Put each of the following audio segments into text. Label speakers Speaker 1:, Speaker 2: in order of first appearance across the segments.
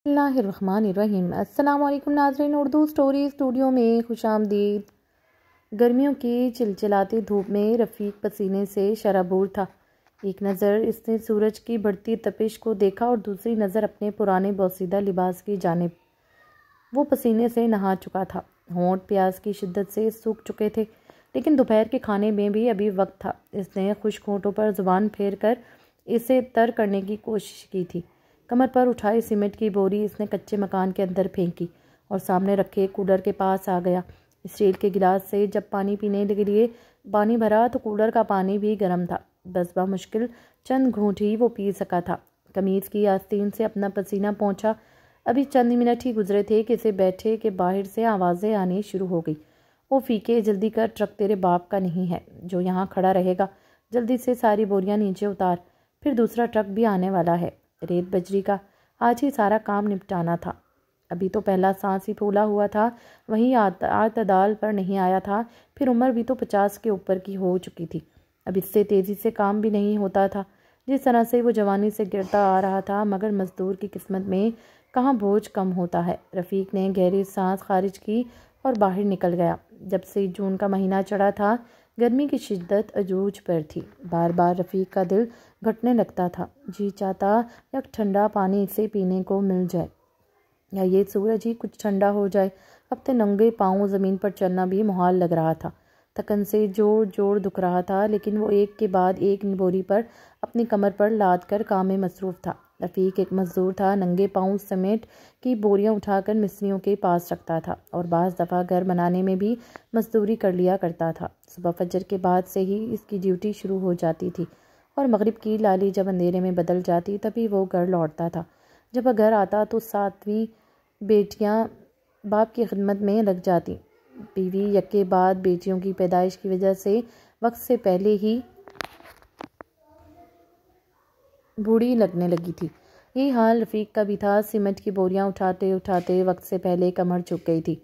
Speaker 1: اللہ الرحمن الرحیم۔ السلام علیکم ناظرین، اردو سٹوری اسٹوڈیو میں خوش آمدید۔ گرمیوں کی چلچلاتی دھوپ میں رفیق پسینے سے شرابور تھا۔ ایک نظر اس نے سورج کی بڑھتی تپش کو دیکھا اور دوسری نظر اپنے پرانے بوسیدہ لباس کی جانب۔ وہ پسینے سے نہا چکا تھا، ہونٹ پیاس کی شدت سے سوکھ چکے تھے، لیکن دوپہر کے کھانے میں بھی ابھی وقت تھا۔ اس نے خشک ہونٹوں پر زبان پھیر کر اسے تر کرنے کی کوشش کی تھی۔ کمر پر اٹھائی سیمنٹ کی بوری اس نے کچے مکان کے اندر پھینکی اور سامنے رکھے کولر کے پاس آ گیا۔ اسٹیل کے گلاس سے جب پانی پینے کے لیے پانی بھرا تو کولر کا پانی بھی گرم تھا۔ بس بمشکل چند گھونٹ ہی وہ پی سکا تھا۔ قمیض کی آستین سے اپنا پسینہ پہنچا۔ ابھی چند منٹ ہی گزرے تھے کہ اسے بیٹھے کہ باہر سے آوازیں آنی شروع ہو گئی۔ او فیکے، جلدی کر، ٹرک تیرے باپ کا نہیں ہے جو یہاں کھڑا رہے گا۔ جلدی سے ساری بوریاں نیچے اتار، پھر دوسرا ٹرک بھی آنے والا ہے۔ ریت بجری کا آج ہی سارا کام نپٹانا تھا۔ ابھی تو پہلا سانس ہی پھولا ہوا تھا، وہیں اعتدال پر نہیں آیا تھا، پھر عمر بھی تو 50 کے اوپر کی ہو چکی تھی۔ اب اس سے تیزی سے کام بھی نہیں ہوتا تھا جس طرح سے وہ جوانی سے گرتا آ رہا تھا، مگر مزدور کی قسمت میں کہاں بوجھ کم ہوتا ہے۔ رفیق نے گہری سانس خارج کی اور باہر نکل گیا۔ جب سے جون کا مہینہ چڑھا تھا، گرمی کی شدت عروج پر تھی۔ بار بار رفیق کا دل گھٹنے لگتا تھا، جی چاہتا یک ٹھنڈا پانی اسے پینے کو مل جائے یا یہ سورج ہی کچھ ٹھنڈا ہو جائے۔ اب ننگے پاؤں زمین پر چلنا بھی محال لگ رہا تھا۔ تھکن سے جوڑ دکھ رہا تھا، لیکن وہ ایک کے بعد ایک بوری پر اپنی کمر پر لاد کر کام میں مصروف تھا۔ رفیق ایک مزدور تھا، ننگے پاؤں سیمنٹ کی بوریاں اٹھا کر مستریوں کے پاس رکھتا تھا اور بعض دفعہ گھر بنانے میں بھی مزدوری کر لیا کرتا تھا۔ صبح فجر کے بعد سے ہی اس کی ڈیوٹی شروع ہو جاتی تھی اور مغرب کی لالی جب اندھیرے میں بدل جاتی تبھی وہ گھر لوٹتا تھا۔ جب وہ گھر آتا تو 7 بیٹیاں باپ کی خدمت میں لگ جاتی۔ بیوی یکے بعد بیٹیوں کی پیدائش کی وجہ سے وقت سے پہلے ہی بوڑھی لگنے لگی تھی۔ یہی حال رفیق کا بھی تھا۔ سیمنٹ کی بوریاں اٹھاتے اٹھاتے وقت سے پہلے کمر جھک گئی تھی،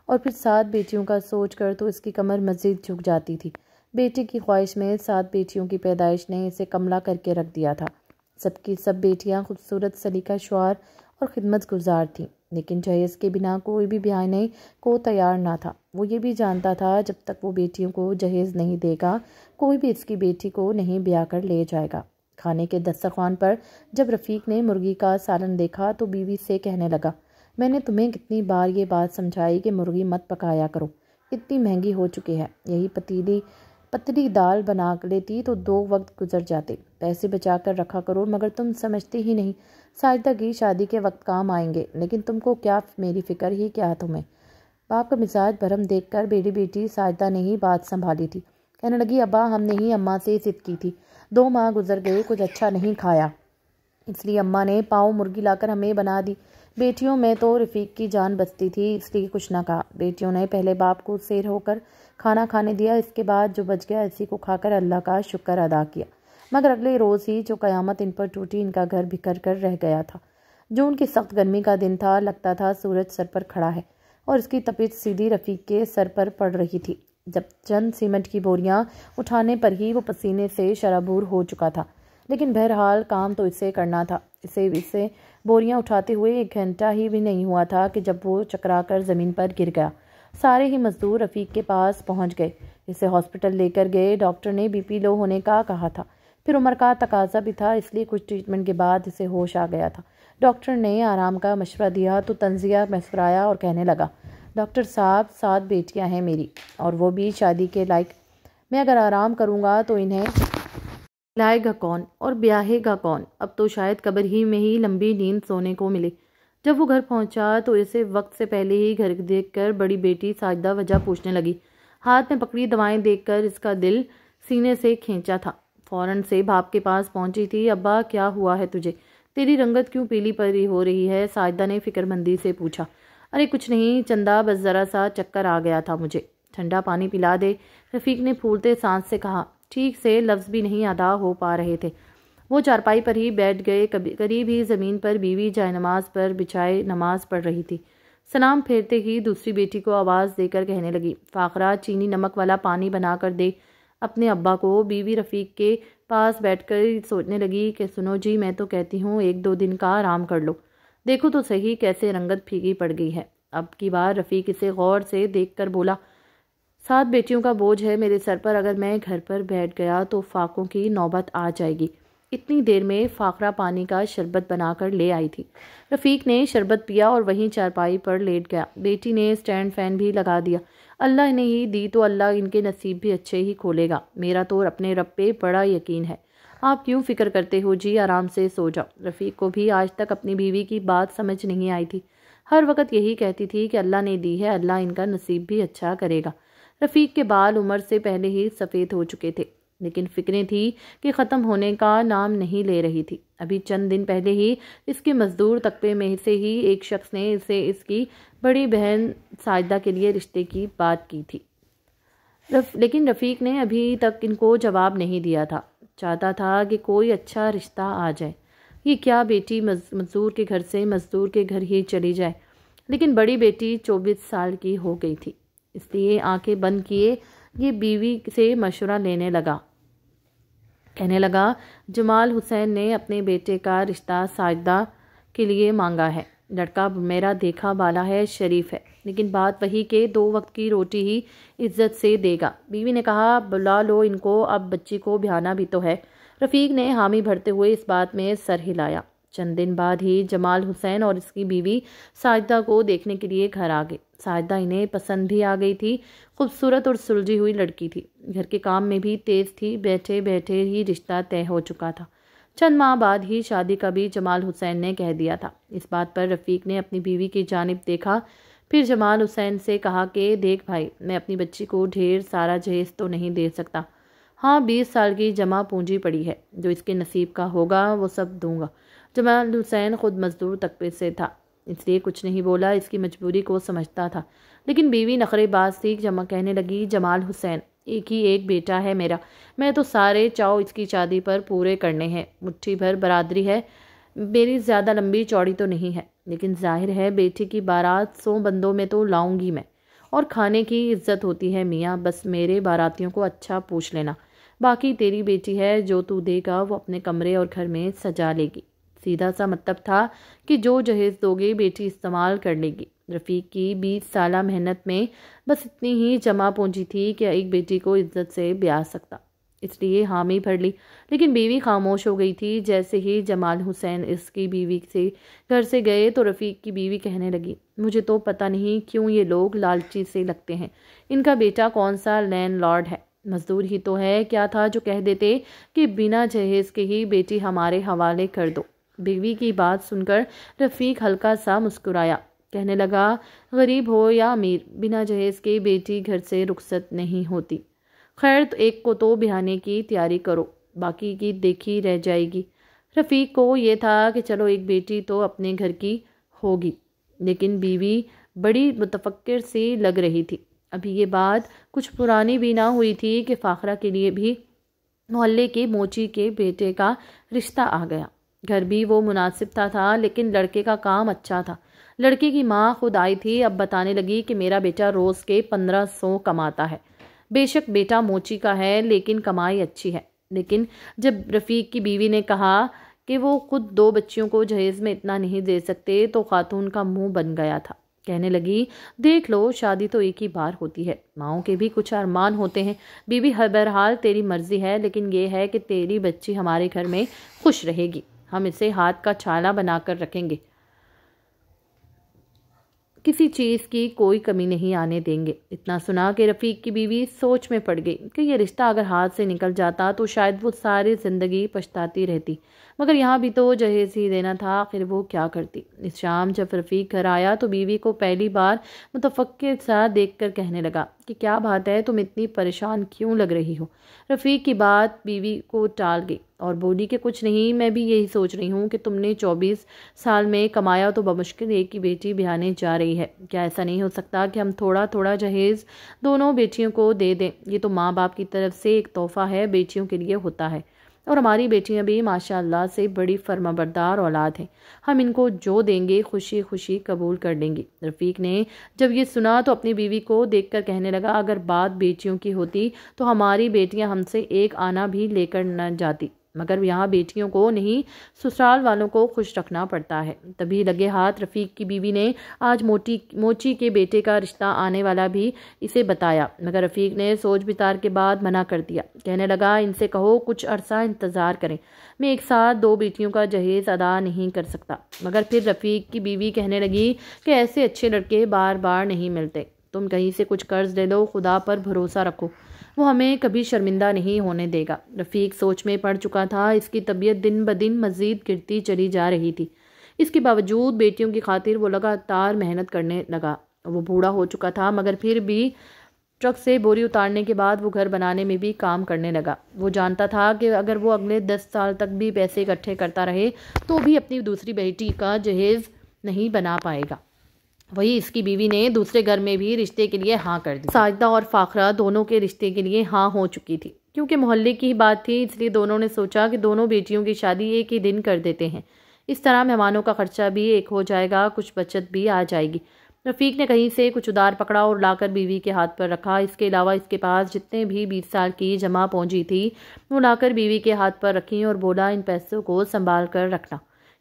Speaker 1: اور پھر 7 بیٹیوں کا سوچ کر تو اس کی کمر مزید جھک جاتی تھی۔ بیٹی کی خواہش میں 7 بیٹیوں کی پیدائش نے اسے کملا کر کے رکھ دیا تھا۔ سب کی سب بیٹیاں خوبصورت، سلیقہ شعار اور خدمت گزار تھیں، لیکن جہیز کے بنا کوئی بھی بیاہنے کو تیار نہ تھا۔ وہ یہ بھی جانتا تھا جب تک وہ بیٹیوں کو جہیز نہیں دے گا، کوئی بھی اس کی بیٹی کو نہیں بیاہ کر لے جائے گا۔ کھانے کے دسترخوان پر جب رفیق نے مرغی کا سالن دیکھا تو بیوی سے کہنے لگا، میں نے تمہیں کتنی بار یہ بات سمجھائی کہ مرغی مت پکایا کرو، اتنی مہنگی ہو چکی ہے۔ یہی پتلی دال بنا لیتی تو 2 وقت گزر جاتے۔ پیسے بچا کر رکھا کرو، مگر تم سمجھتے ہی نہیں۔ ساجدہ کی شادی کے وقت کام آئیں گے، لیکن تم کو کیا، میری فکر ہی کیا تمہیں۔ باپ کا مزاج بھرم دیکھ کر میری بیٹی ساجدہ نے ہی بات سنبھالی تھی۔ کہنے لگی، ابا ہم نے ہی اماں سے ضد کی تھی، 2 ماہ گزر گئے، کچھ اچھا نہیں کھایا، اس لیے اماں نے پاؤ مرغی لا کر ہمیں بنا دی۔ بیٹیوں میں تو رفیق کی جان بچتی تھی، اس لیے کچھ نہ کہا۔ بیٹیوں نے پہلے باپ کو سیر ہو کر کھانا کھانے دیا، اس کے بعد جو بچ گیا اسی کو کھا کر اللہ کا شکر ادا کیا، مگر اگلے روز ہی جو قیامت ان پر ٹوٹی، ان کا گھر بکھر کر رہ گیا تھا۔ جون کی سخت گرمی کا دن تھا، لگتا تھا سورج سر پر کھڑا ہے اور اس کی تپش سیدھی رفیق کے سر پر پڑ رہی تھی۔ جب چند سیمنٹ کی بوریاں اٹھانے پر ہی وہ پسینے سے شرابور ہو چکا تھا، لیکن بہرحال کام تو اسے کرنا تھا۔ اسے بوریاں اٹھاتے ہوئے 1 گھنٹہ ہی بھی نہیں ہوا تھا کہ جب وہ چکرا کر زمین پر گر گیا۔ سارے ہی مزدور رفیق کے پاس پہنچ گئے، اسے ہاسپٹل لے کر گئے۔ ڈاکٹر نے بی پی لو ہونے کا کہا تھا، پھر عمر کا تقاضا بھی تھا، اس لیے کچھ ٹریٹمنٹ کے بعد اسے ہوش آ گیا تھا۔ ڈاکٹر نے آرام کا مشورہ دیا تو تنزیہ مسکرایا اور کہنے لگا، ڈاکٹر صاحب 7 بیٹیاں ہیں میری، اور وہ بھی شادی کے لائق۔ میں اگر آرام کروں گا تو انہیں لائے گا کون اور بیاہے گا کون؟ اب تو شاید قبر ہی میں ہی لمبی نیند سونے کو ملے۔ جب وہ گھر پہنچا تو اسے وقت سے پہلے ہی گھر دیکھ کر بڑی بیٹی ساجدہ وجہ پوچھنے لگی۔ ہاتھ میں پکڑی دوائیں دیکھ کر اس کا دل سینے سے کھینچا تھا۔ فوراً سے باپ کے پاس پہنچی تھی۔ ابا کیا ہوا ہے تجھے؟ تیری رنگت کیوں پیلی پری ہو رہی ہے؟ ساجدہ نے فکر مندی سے پوچھا۔ ارے کچھ نہیں چندہ، بس ذرا سا چکر آ گیا تھا مجھے۔ ٹھنڈا پانی پلا دے، رفیق نے پھولتے سانس سے کہا۔ ٹھیک سے لفظ بھی نہیں ادا ہو پا رہے تھے۔ وہ چارپائی پر ہی بیٹھ گئے، قریب ہی زمین پر بیوی جائے نماز پر بچھائے نماز پڑھ رہی تھی۔ سلام پھیرتے ہی دوسری بیٹی کو آواز دے کر کہنے لگی، فاخرہ چینی نمک والا پانی بنا کر دے اپنے ابا کو۔ بیوی رفیق کے پاس بیٹھ کر سوچنے لگی کہ سنو جی، میں تو کہتی ہوں 1-2 دن کا آرام کر لو۔ دیکھو تو صحیح کیسے رنگت پھیکی پڑ گئی ہے۔ اب کی بار رفیق اسے غور سے دیکھ کر بولا، 7 بیٹیوں کا بوجھ ہے میرے سر پر، اگر میں گھر پر بیٹھ گیا تو فاقوں کی نوبت آ جائے گی۔ اتنی دیر میں فاقرہ پانی کا شربت بنا کر لے آئی تھی۔ رفیق نے شربت پیا اور وہیں چارپائی پر لیٹ گیا۔ بیٹی نے اسٹینڈ فین بھی لگا دیا۔ اللہ نے ہی دی تو اللہ ان کے نصیب بھی اچھے ہی کھولے گا، میرا تو اپنے رب پہ بڑا یقین ہے۔ آپ کیوں فکر کرتے ہو جی، آرام سے سو جاؤ۔ رفیق کو بھی آج تک اپنی بیوی کی بات سمجھ نہیں آئی تھی۔ ہر وقت یہی کہتی تھی کہ اللہ نے دی ہے، اللہ ان کا نصیب بھی اچھا کرے گا۔ رفیق کے بال عمر سے پہلے ہی سفید ہو چکے تھے، لیکن فکریں تھی کہ ختم ہونے کا نام نہیں لے رہی تھی۔ ابھی چند دن پہلے ہی اس کے مزدور طبقے میں سے ہی ایک شخص نے اسے اس کی بڑی بہن ساجدہ کے لیے رشتے کی بات کی تھی، لیکن رفیق نے ابھی تک ان کو جواب نہیں دیا تھا۔ چاہتا تھا کہ کوئی اچھا رشتہ آ جائے، یہ کیا بیٹی مزدور کے گھر سے مزدور کے گھر ہی چلی جائے۔ لیکن بڑی بیٹی 24 سال کی ہو گئی تھی، اس لیے آنکھیں بند کیے یہ بیوی سے مشورہ لینے لگا۔ کہنے لگا، جمال حسین نے اپنے بیٹے کا رشتہ ساجدہ کے لیے مانگا ہے۔ لڑکا میرا دیکھا بالا ہے، شریف ہے، لیکن بات وہی کہ 2 وقت کی روٹی ہی عزت سے دے گا۔ بیوی نے کہا، بلا لو ان کو، اب بچی کو بیانا بھی تو ہے۔ رفیق نے حامی بھرتے ہوئے اس بات میں سر ہلایا۔ چند دن بعد ہی جمال حسین اور اس کی بیوی ساجدہ کو دیکھنے کے لیے گھر آ گئے۔ ساجدہ انہیں پسند بھی آ گئی تھی، خوبصورت اور سلجھی ہوئی لڑکی تھی، گھر کے کام میں بھی تیز تھی، بیٹھے بیٹھے ہی رشتہ طے ہو چکا تھا۔ چند ماہ بعد ہی شادی کا بھی جمال حسین نے کہہ دیا تھا۔ اس بات پر رفیق نے اپنی بیوی کی جانب دیکھا، پھر جمال حسین سے کہا کہ دیکھ بھائی، میں اپنی بچی کو ڈھیر سارا جہیز تو نہیں دے سکتا، ہاں 20 سال کی جمع پونجی پڑی ہے، جو اس کے نصیب کا ہوگا وہ سب دوں گا۔ جمال حسین خود مزدور طبقے سے تھا، اس لیے کچھ نہیں بولا، اس کی مجبوری کو سمجھتا تھا۔ لیکن بیوی نخرے باز تھی، کہنے لگی، جمال حسین ایک ہی ایک بیٹا ہے میرا، میں تو سارے چاؤ اس کی شادی پر پورے کرنے ہیں، مٹھی بھر برادری ہے میری، زیادہ لمبی چوڑی تو نہیں ہے، لیکن ظاہر ہے بیٹی کی بارات 100 بندوں میں تو لاؤں گی میں، اور کھانے کی عزت ہوتی ہے میاں، بس میرے باراتیوں کو اچھا پوچھ لینا، باقی تیری بیٹی ہے، جو تو دے گا وہ اپنے کمرے اور گھر میں سجا لے گی۔ سیدھا سا مطلب تھا کہ جو جہیز دو گے بیٹی استعمال کر لے گی۔ رفیق کی 20 سالہ محنت میں بس اتنی ہی جمع پونجی تھی کہ ایک بیٹی کو عزت سے بیاہ سکتا، اس لیے حامی بھر لی۔ لیکن بیوی خاموش ہو گئی تھی۔ جیسے ہی جمال حسین اس کی بیوی سے گھر سے گئے تو رفیق کی بیوی کہنے لگی، مجھے تو پتہ نہیں کیوں یہ لوگ لالچی سے لگتے ہیں، ان کا بیٹا کون سا لینڈ لارڈ ہے، مزدور ہی تو ہے، کیا تھا جو کہہ دیتے کہ بنا جہیز کے ہی بیٹی ہمارے حوالے کر دو۔ بیوی کی بات سن کر رفیق ہلکا سا مسکرایا، کہنے لگا، غریب ہو یا امیر، بنا جہیز کے بیٹی گھر سے رخصت نہیں ہوتی۔ خیر تو ایک کو تو بیاہنے کی تیاری کرو، باقی کی دیکھی رہ جائے گی۔ رفیق کو یہ تھا کہ چلو ایک بیٹی تو اپنے گھر کی ہوگی، لیکن بیوی بڑی متفکر سی لگ رہی تھی۔ ابھی یہ بات کچھ پرانی بھی نہ ہوئی تھی کہ فاخرہ کے لیے بھی محلے کے موچی کے بیٹے کا رشتہ آ گیا۔ گھر بھی وہ مناسب تھا، لیکن لڑکے کا کام اچھا تھا۔ لڑکے کی ماں خود آئی تھی، اب بتانے لگی کہ میرا بیٹا روز کے 1500 کماتا ہے۔ بے شک بیٹا موچی کا ہے، لیکن کمائی اچھی ہے۔ لیکن جب رفیق کی بیوی نے کہا کہ وہ خود 2 بچیوں کو جہیز میں اتنا نہیں دے سکتے تو خاتون کا منہ بن گیا تھا۔ کہنے لگی، دیکھ لو، شادی تو ایک ہی بار ہوتی ہے، ماؤں کے بھی کچھ ارمان ہوتے ہیں۔ بیوی، بہرحال تیری مرضی ہے، لیکن یہ ہے کہ تیری بچی ہمارے گھر میں خوش رہے گی، ہم اسے ہاتھ کا چھالا بنا کر رکھیں گے، کسی چیز کی کوئی کمی نہیں آنے دیں گے۔ اتنا سنا کہ رفیق کی بیوی سوچ میں پڑ گئی کہ یہ رشتہ اگر ہاتھ سے نکل جاتا تو شاید وہ ساری زندگی پچھتاتی رہتی، مگر یہاں بھی تو جہیز ہی دینا تھا، آخر وہ کیا کرتی۔ اس شام جب رفیق گھر آیا تو بیوی کو پہلی بار متفکر سا دیکھ کر کہنے لگا کہ کیا بات ہے، تم اتنی پریشان کیوں لگ رہی ہو؟ رفیق کی بات بیوی کو ٹال گئی اور بولی کہ کچھ نہیں، میں بھی یہی سوچ رہی ہوں کہ تم نے 24 سال میں کمایا تو بمشکل ایک ہی بیٹی بیانے جا رہی ہے، کیا ایسا نہیں ہو سکتا کہ ہم تھوڑا تھوڑا جہیز دونوں بیٹیوں کو دے دیں؟ یہ تو ماں باپ کی طرف سے ایک تحفہ ہے، بیٹیوں کے لیے ہوتا ہے، اور ہماری بیٹیاں بھی ماشاء اللہ سے بڑی فرمانبردار اولاد ہیں، ہم ان کو جو دیں گے خوشی خوشی قبول کر لیں گی۔ رفیق نے جب یہ سنا تو اپنی بیوی کو دیکھ کر کہنے لگا، اگر بات بیٹیوں کی ہوتی تو ہماری بیٹیاں ہم سے ایک آنا بھی لے کر نہ جاتی، مگر یہاں بیٹیوں کو نہیں سسرال والوں کو خوش رکھنا پڑتا ہے۔ تبھی لگے ہاتھ رفیق کی بیوی نے آج موچی کے بیٹے کا رشتہ آنے والا بھی اسے بتایا، مگر رفیق نے سوچ بچار کے بعد منع کر دیا۔ کہنے لگا ان سے کہو کچھ عرصہ انتظار کریں، میں ایک ساتھ 2 بیٹیوں کا جہیز ادا نہیں کر سکتا۔ مگر پھر رفیق کی بیوی کہنے لگی کہ ایسے اچھے لڑکے بار بار نہیں ملتے، تم کہیں سے کچھ قرض لے لو، خدا پر بھروسہ رکھو، وہ ہمیں کبھی شرمندہ نہیں ہونے دے گا۔ رفیق سوچ میں پڑ چکا تھا، اس کی طبیعت دن بدن مزید گرتی چلی جا رہی تھی۔ اس کے باوجود بیٹیوں کی خاطر وہ لگاتار محنت کرنے لگا۔ وہ بوڑھا ہو چکا تھا مگر پھر بھی ٹرک سے بوری اتارنے کے بعد وہ گھر بنانے میں بھی کام کرنے لگا۔ وہ جانتا تھا کہ اگر وہ اگلے 10 سال تک بھی پیسے اکٹھے کرتا رہے تو بھی اپنی دوسری بیٹی کا جہیز نہیں بنا پائے گا۔ وہی اس کی بیوی نے دوسرے گھر میں بھی رشتے کے لیے ہاں کر دی۔ ساجدہ اور فاخرہ دونوں کے رشتے کے لیے ہاں ہو چکی تھی۔ کیونکہ محلے کی ہی بات تھی اس لیے دونوں نے سوچا کہ دونوں بیٹیوں کی شادی ایک ہی دن کر دیتے ہیں، اس طرح مہمانوں کا خرچہ بھی ایک ہو جائے گا، کچھ بچت بھی آ جائے گی۔ رفیق نے کہیں سے کچھ ادار پکڑا اور لا کر بیوی کے ہاتھ پر رکھا۔ اس کے علاوہ اس کے پاس جتنے بھی 20 سال کی جمع پونجی تھی وہ لا کر بیوی کے ہاتھ پر رکھی اور بولا ان پیسوں کو سنبھال کر رکھنا،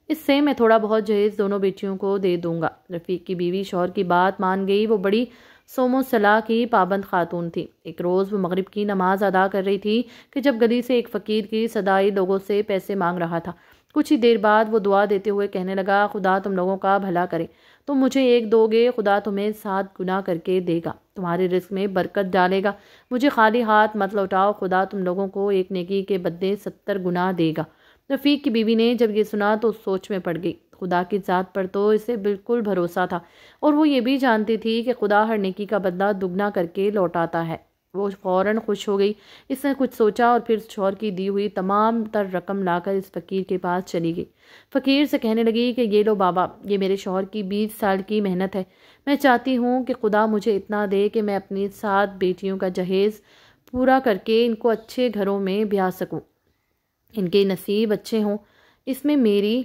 Speaker 1: اس سے میں تھوڑا بہت جہیز دونوں بیٹیوں کو دے دوں گا۔ رفیق کی بیوی شوہر کی بات مان گئی۔ وہ بڑی سوم و صلاح کی پابند خاتون تھی۔ ایک روز وہ مغرب کی نماز ادا کر رہی تھی کہ جب گلی سے ایک فقیر کی صدائی لوگوں سے پیسے مانگ رہا تھا۔ کچھ ہی دیر بعد وہ دعا دیتے ہوئے کہنے لگا، خدا تم لوگوں کا بھلا کرے، تم مجھے 1 دو گے، خدا تمہیں 7 گنا کر کے دے گا، تمہارے رزق میں برکت ڈالے گا، مجھے خالی ہاتھ مت لوٹاؤ، خدا تم لوگوں کو 1 نیکی کے بدلے 70 گنا دے گا۔ رفیق کی بیوی نے جب یہ سنا تو سوچ میں پڑ گئی۔ خدا کی ذات پر تو اسے بالکل بھروسہ تھا اور وہ یہ بھی جانتی تھی کہ خدا ہر نیکی کا بدلہ دگنا کر کے لوٹاتا ہے۔ وہ فوراً خوش ہو گئی۔ اس نے کچھ سوچا اور پھر شوہر کی دی ہوئی تمام تر رقم لا کر اس فقیر کے پاس چلی گئی۔ فقیر سے کہنے لگی کہ یہ لو بابا، یہ میرے شوہر کی 20 سال کی محنت ہے، میں چاہتی ہوں کہ خدا مجھے اتنا دے کہ میں اپنی 7 بیٹیوں کا جہیز پورا کر کے ان کو اچھے گھروں میں بیاہ سکوں، ان کے نصیب اچھے ہوں، اس میں میری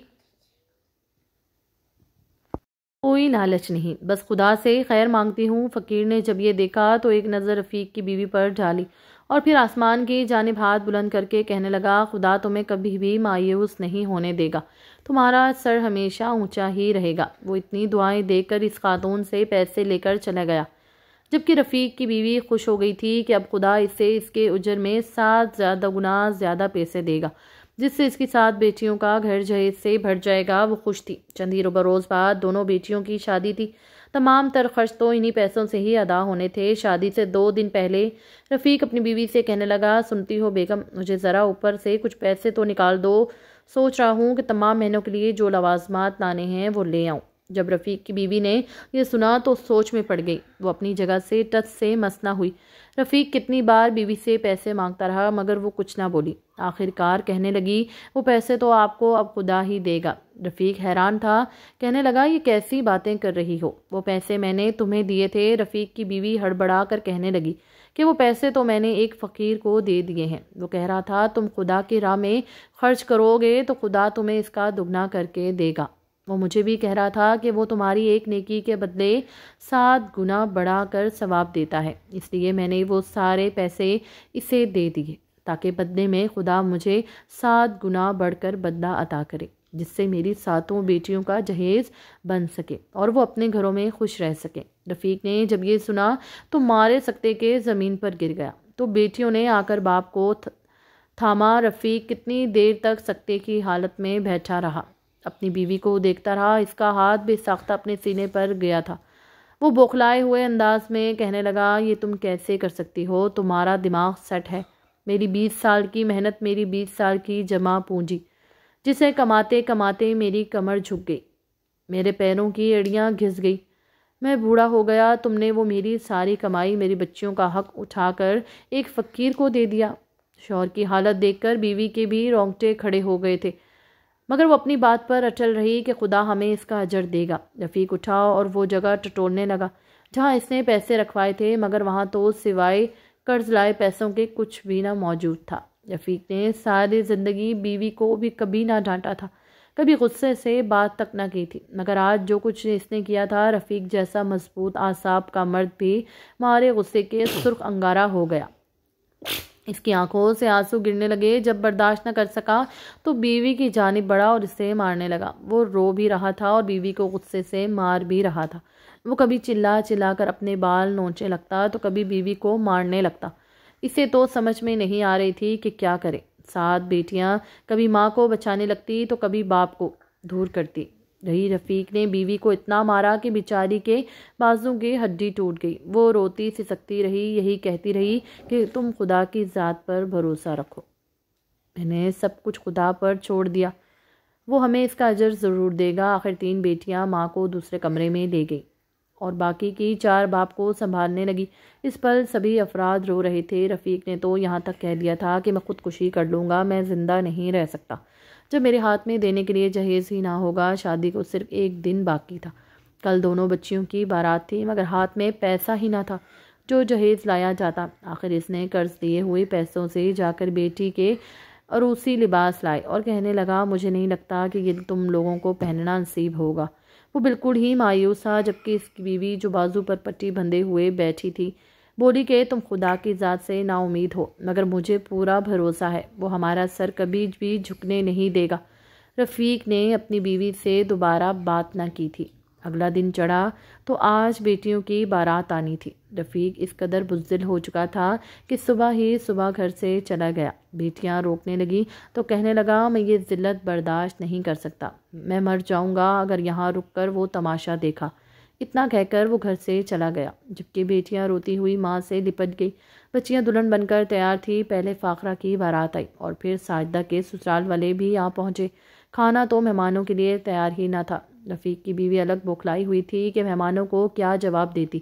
Speaker 1: کوئی لالچ نہیں، بس خدا سے خیر مانگتی ہوں۔ فقیر نے جب یہ دیکھا تو ایک نظر رفیق کی بیوی پر ڈالی اور پھر آسمان کی جانب ہاتھ بلند کر کے کہنے لگا، خدا تمہیں کبھی بھی مایوس نہیں ہونے دے گا، تمہارا سر ہمیشہ اونچا ہی رہے گا۔ وہ اتنی دعائیں دے کر اس خاتون سے پیسے لے کر چلا گیا، جبکہ رفیق کی بیوی خوش ہو گئی تھی کہ اب خدا اسے اس کے اجر میں 7 گنا زیادہ پیسے دے گا، جس سے اس کی 7 بیٹیوں کا گھر جہیز سے بھر جائے گا۔ وہ خوش تھی۔ چند ہی بروز بعد دونوں بیٹیوں کی شادی تھی۔ تمام تر خرچ تو انہی پیسوں سے ہی ادا ہونے تھے۔ شادی سے 2 دن پہلے رفیق اپنی بیوی سے کہنے لگا، سنتی ہو بیگم، مجھے ذرا اوپر سے کچھ پیسے تو نکال دو، سوچ رہا ہوں کہ تمام مہینوں کے لیے جو لوازمات لانے ہیں وہ لے آؤں۔ جب رفیق کی بیوی نے یہ سنا تو سوچ میں پڑ گئی۔ وہ اپنی جگہ سے ٹس سے مس نہ ہوئی۔ رفیق کتنی بار بیوی سے پیسے مانگتا رہا مگر وہ کچھ نہ بولی۔ آخر کار کہنے لگی، وہ پیسے تو آپ کو اب خدا ہی دے گا۔ رفیق حیران تھا، کہنے لگا، یہ کیسی باتیں کر رہی ہو، وہ پیسے میں نے تمہیں دیے تھے۔ رفیق کی بیوی ہڑبڑا کر کہنے لگی کہ وہ پیسے تو میں نے ایک فقیر کو دے دیے ہیں، وہ کہہ رہا تھا تم خدا کی راہ میں خرچ کرو گے تو خدا تمہیں اس کا دگنا کر کے دے گا۔ وہ مجھے بھی کہہ رہا تھا کہ وہ تمہاری 1 نیکی کے بدلے 7 گنا بڑھا کر ثواب دیتا ہے، اس لیے میں نے وہ سارے پیسے اسے دے دیے تاکہ بدلے میں خدا مجھے 7 گنا بڑھ کر بدلہ عطا کرے، جس سے میری 7 بیٹیوں کا جہیز بن سکے اور وہ اپنے گھروں میں خوش رہ سکیں۔ رفیق نے جب یہ سنا تو مارے سکتے کے زمین پر گر گیا۔ تو بیٹیوں نے آ کر باپ کو تھاما۔ رفیق کتنی دیر تک سکتے کی حالت میں بیٹھا رہا، اپنی بیوی کو دیکھتا رہا۔ اس کا ہاتھ بے ساختہ اپنے سینے پر گیا تھا۔ وہ بوکھلائے ہوئے انداز میں کہنے لگا، یہ تم کیسے کر سکتی ہو، تمہارا دماغ سیٹ ہے؟ میری 20 سال کی محنت، میری 20 سال کی جمع پونجی، جسے کماتے کماتے میری کمر جھک گئی، میرے پیروں کی ایڑیاں گھس گئی، میں بوڑھا ہو گیا، تم نے وہ میری ساری کمائی، میری بچیوں کا حق اٹھا کر ایک فقیر کو دے دیا۔ شوہر کی حالت دیکھ کر بیوی کے بھی رونگٹے کھڑے ہو گئے تھے مگر وہ اپنی بات پر اٹل رہی کہ خدا ہمیں اس کا اجر دے گا۔ رفیق اٹھا اور وہ جگہ ٹٹولنے لگا جہاں اس نے پیسے رکھوائے تھے، مگر وہاں تو سوائے قرض لائے پیسوں کے کچھ بھی نہ موجود تھا۔ رفیق نے ساری زندگی بیوی کو بھی کبھی نہ ڈانٹا تھا، کبھی غصے سے بات تک نہ کی تھی، مگر آج جو کچھ اس نے کیا تھا، رفیق جیسا مضبوط اعصاب کا مرد بھی مارے غصے کے سرخ انگارہ ہو گیا۔ اس کی آنکھوں سے آنسو گرنے لگے۔ جب برداشت نہ کر سکا تو بیوی کی جانب بڑھا اور اسے مارنے لگا۔ وہ رو بھی رہا تھا اور بیوی کو غصے سے مار بھی رہا تھا۔ وہ کبھی چلا چلا کر اپنے بال نوچنے لگتا تو کبھی بیوی کو مارنے لگتا۔ اسے تو سمجھ میں نہیں آ رہی تھی کہ کیا کرے۔ 7 بیٹیاں کبھی ماں کو بچانے لگتی تو کبھی باپ کو دور کرتی رہی۔ رفیق نے بیوی کو اتنا مارا کہ بیچاری کے بازو کی ہڈی ٹوٹ گئی۔ وہ روتی سسکتی رہی، یہی کہتی رہی کہ تم خدا کی ذات پر بھروسہ رکھو، میں نے سب کچھ خدا پر چھوڑ دیا، وہ ہمیں اس کا اجر ضرور دے گا۔ آخر 3 بیٹیاں ماں کو دوسرے کمرے میں لے گئی اور باقی کی 4 باپ کو سنبھالنے لگی۔ اس پر سبھی افراد رو رہے تھے۔ رفیق نے تو یہاں تک کہہ دیا تھا کہ میں خودکشی کر لوں گا، میں زندہ نہیں رہ سکتا جب میرے ہاتھ میں دینے کے لیے جہیز ہی نہ ہوگا۔ شادی کو صرف 1 دن باقی تھا۔ کل دونوں بچیوں کی بارات تھی، مگر ہاتھ میں پیسہ ہی نہ تھا جو جہیز لایا جاتا۔ آخر اس نے قرض دیے ہوئے پیسوں سے جا کر بیٹی کے عروسی لباس لائے اور کہنے لگا مجھے نہیں لگتا کہ یہ تم لوگوں کو پہننا نصیب ہوگا۔ وہ بالکل ہی مایوس تھا، جبکہ اس کی بیوی جو بازو پر پٹی بندھے ہوئے بیٹھی تھی بولی کہ تم خدا کی ذات سے نا امید ہو، مگر مجھے پورا بھروسہ ہے وہ ہمارا سر کبھی بھی جھکنے نہیں دے گا۔ رفیق نے اپنی بیوی سے دوبارہ بات نہ کی تھی۔ اگلا دن چڑھا تو آج بیٹیوں کی بارات آنی تھی۔ رفیق اس قدر بزدل ہو چکا تھا کہ صبح ہی گھر سے چلا گیا۔ بیٹیاں روکنے لگی تو کہنے لگا میں یہ ذلت برداشت نہیں کر سکتا، میں مر جاؤں گا اگر یہاں رک کر وہ تماشا دیکھا۔ اتنا کہہ کر وہ گھر سے چلا گیا، جبکہ بیٹیاں روتی ہوئی ماں سے لپٹ گئی۔ بچیاں دلہن بن کر تیار تھی۔ پہلے فاخرہ کی بارات آئی اور پھر ساجدہ کے سسرال والے بھی آ پہنچے۔ کھانا تو مہمانوں کے لیے تیار ہی نہ تھا۔ رفیق کی بیوی الگ بوکھلائی ہوئی تھی کہ مہمانوں کو کیا جواب دیتی۔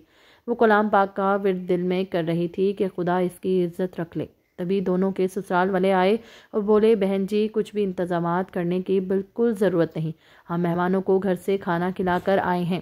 Speaker 1: وہ کلام پاک کا ورد دل میں کر رہی تھی کہ خدا اس کی عزت رکھ لے۔ تبھی دونوں کے سسرال والے آئے اور بولے بہن جی کچھ بھی انتظامات کرنے کی بالکل ضرورت نہیں، ہم مہمانوں کو گھر سے کھانا کھلا کر آئے ہیں۔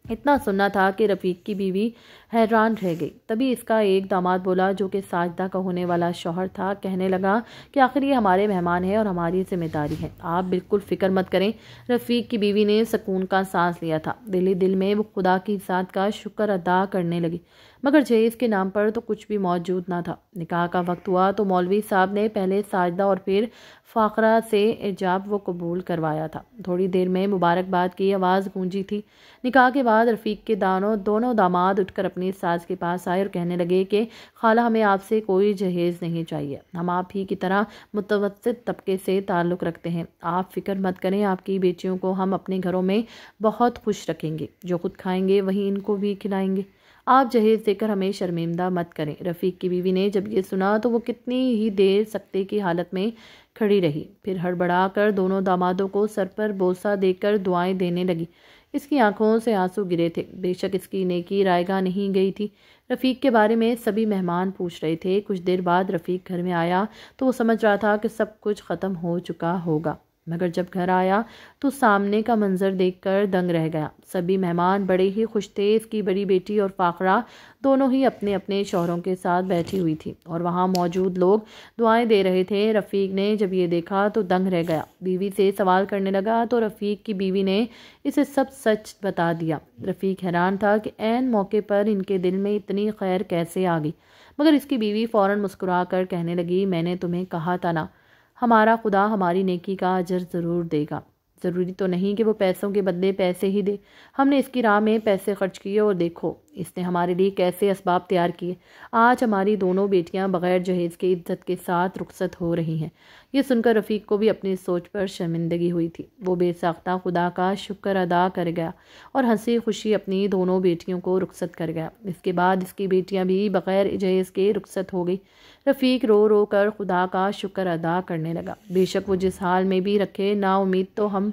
Speaker 1: اتنا سننا تھا کہ رفیق کی بیوی حیران رہ گئی۔ تبھی اس کا ایک داماد بولا جو کہ ساجدہ کا ہونے والا شوہر تھا، کہنے لگا کہ آخر یہ ہمارے مہمان ہیں اور ہماری ذمہ داری ہے، آپ بالکل فکر مت کریں۔ رفیق کی بیوی نے سکون کا سانس لیا تھا۔ دل ہی دل میں وہ خدا کی ذات کا شکر ادا کرنے لگی، مگر جہیز کے نام پر تو کچھ بھی موجود نہ تھا۔ نکاح کا وقت ہوا تو مولوی صاحب نے پہلے ساجدہ اور پھر فاخرہ سے ایجاب و قبول کروایا تھا۔ تھوڑی دیر میں مبارکباد کی آواز گونجی تھی۔ نکاح کے بعد رفیق کے دونوں داماد اٹھ کر اپنی ساس کے پاس آئے اور کہنے لگے کہ خالہ ہمیں آپ سے کوئی جہیز نہیں چاہیے، ہم آپ ہی کی طرح متوسط طبقے سے تعلق رکھتے ہیں، آپ فکر مت کریں، آپ کی بیٹیوں کو ہم اپنے گھروں میں بہت خوش رکھیں گے، جو خود کھائیں گے وہی ان کو بھی کھلائیں گے، آپ جہیز دے کر ہمیں شرمندہ مت کریں۔ رفیق کی بیوی نے جب یہ سنا تو وہ کتنی ہی دیر سکتے کی حالت میں کھڑی رہی، پھر ہڑبڑا کر دونوں دامادوں کو سر پر بوسہ دے کر دعائیں دینے لگی۔ اس کی آنکھوں سے آنسو گرے تھے، بے شک اس کی نیکی رائے گاہ نہیں گئی تھی۔ رفیق کے بارے میں سبھی مہمان پوچھ رہے تھے۔ کچھ دیر بعد رفیق گھر میں آیا تو وہ سمجھ رہا تھا کہ سب کچھ ختم ہو چکا ہوگا، مگر جب گھر آیا تو سامنے کا منظر دیکھ کر دنگ رہ گیا۔ سبھی مہمان بڑے ہی خوش تھے۔ اس کی بڑی بیٹی اور فاخرہ دونوں ہی اپنے اپنے شوہروں کے ساتھ بیٹھی ہوئی تھی اور وہاں موجود لوگ دعائیں دے رہے تھے۔ رفیق نے جب یہ دیکھا تو دنگ رہ گیا، بیوی سے سوال کرنے لگا تو رفیق کی بیوی نے اسے سب سچ بتا دیا۔ رفیق حیران تھا کہ عین موقع پر ان کے دل میں اتنی خیر کیسے آ گئی، مگر اس کی بیوی فوراً مسکرا کر کہنے لگی میں نے تمہیں کہا تھا نا، ہمارا خدا ہماری نیکی کا اجر ضرور دے گا، ضروری تو نہیں کہ وہ پیسوں کے بدلے پیسے ہی دے، ہم نے اس کی راہ میں پیسے خرچ کیے اور دیکھو اس نے ہمارے لیے کیسے اسباب تیار کیے، آج ہماری دونوں بیٹیاں بغیر جہیز کے عزت کے ساتھ رخصت ہو رہی ہیں۔ یہ سن کر رفیق کو بھی اپنی سوچ پر شرمندگی ہوئی تھی۔ وہ بے ساختہ خدا کا شکر ادا کر گیا اور ہنسی خوشی اپنی دونوں بیٹیوں کو رخصت کر گیا۔ اس کے بعد اس کی بیٹیاں بھی بغیر جہیز کے رخصت ہو گئی۔ رفیق رو رو کر خدا کا شکر ادا کرنے لگا۔ بے شک وہ جس حال میں بھی رکھے، نا امید تو ہم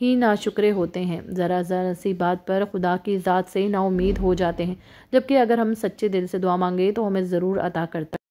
Speaker 1: ہی ناشکرے ہوتے ہیں، ذرا ذرا سی بات پر خدا کی ذات سے نا امید ہو جاتے ہیں، جبکہ اگر ہم سچے دل سے دعا مانگے تو ہمیں ضرور عطا کرتا ہے۔